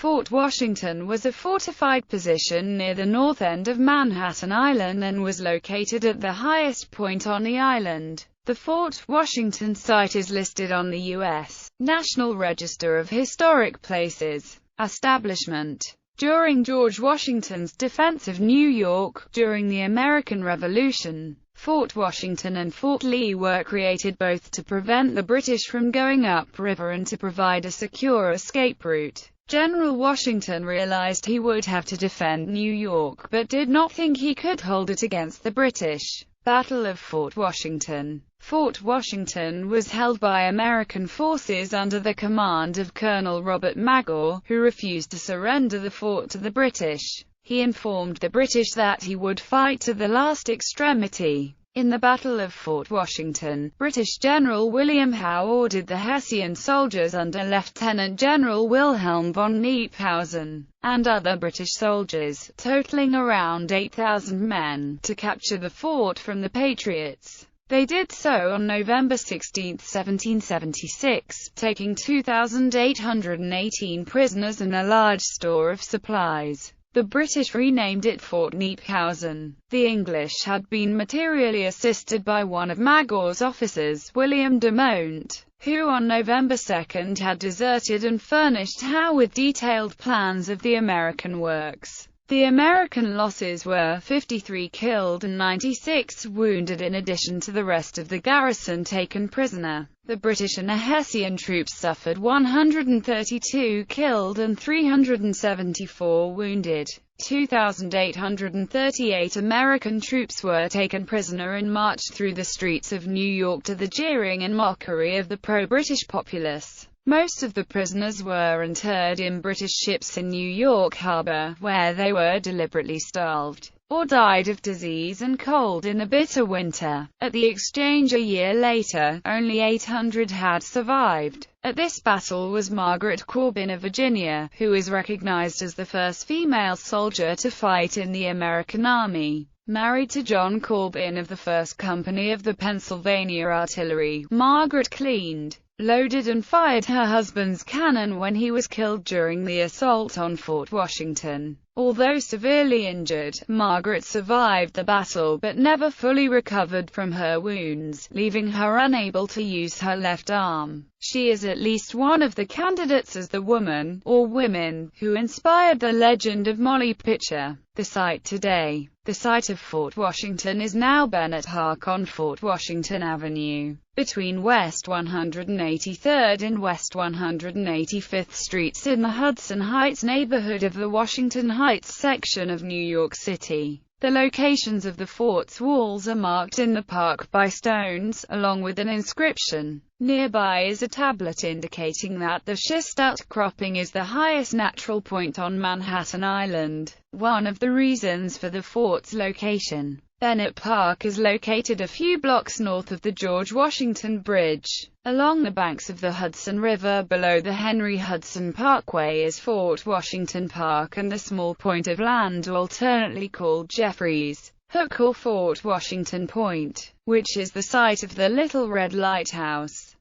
Fort Washington was a fortified position near the north end of Manhattan Island and was located at the highest point on the island. The Fort Washington site is listed on the U.S. National Register of Historic Places. Establishment. During George Washington's defense of New York, during the American Revolution, Fort Washington and Fort Lee were created both to prevent the British from going upriver and to provide a secure escape route. General Washington realized he would have to defend New York, but did not think he could hold it against the British. Battle of Fort Washington. Fort Washington was held by American forces under the command of Colonel Robert Magor, who refused to surrender the fort to the British. He informed the British that he would fight to the last extremity. In the Battle of Fort Washington, British General William Howe ordered the Hessian soldiers under Lieutenant General Wilhelm von Kniphausen, and other British soldiers, totaling around 8,000 men, to capture the fort from the Patriots. They did so on November 16, 1776, taking 2,818 prisoners and a large store of supplies. The British renamed it Fort Kniphausen. The English had been materially assisted by one of Magor's officers, William de Monte, who on November 2 had deserted and furnished Howe with detailed plans of the American works. The American losses were 53 killed and 96 wounded in addition to the rest of the garrison taken prisoner. The British and Hessian troops suffered 132 killed and 374 wounded. 2,838 American troops were taken prisoner and marched through the streets of New York to the jeering and mockery of the pro-British populace. Most of the prisoners were interred in British ships in New York Harbor, where they were deliberately starved, or died of disease and cold in a bitter winter. At the exchange a year later, only 800 had survived. At this battle was Margaret Corbin of Virginia, who is recognized as the first female soldier to fight in the American Army. Married to John Corbin of the 1st Company of the Pennsylvania Artillery, Margaret cleaned, loaded and fired her husband's cannon when he was killed during the assault on Fort Washington. Although severely injured, Margaret survived the battle but never fully recovered from her wounds, leaving her unable to use her left arm. She is at least one of the candidates as the woman, or women, who inspired the legend of Molly Pitcher. The site today. The site of Fort Washington is now Bennett Park on Fort Washington Avenue, between West 183rd and West 185th Streets in the Hudson Heights neighborhood of the Washington Heights section of New York City. The locations of the fort's walls are marked in the park by stones, along with an inscription. Nearby is a tablet indicating that the schist outcropping is the highest natural point on Manhattan Island, one of the reasons for the fort's location. Bennett Park is located a few blocks north of the George Washington Bridge. Along the banks of the Hudson River below the Henry Hudson Parkway is Fort Washington Park and the small point of land alternately called Jeffries Hook or Fort Washington Point, which is the site of the Little Red Lighthouse.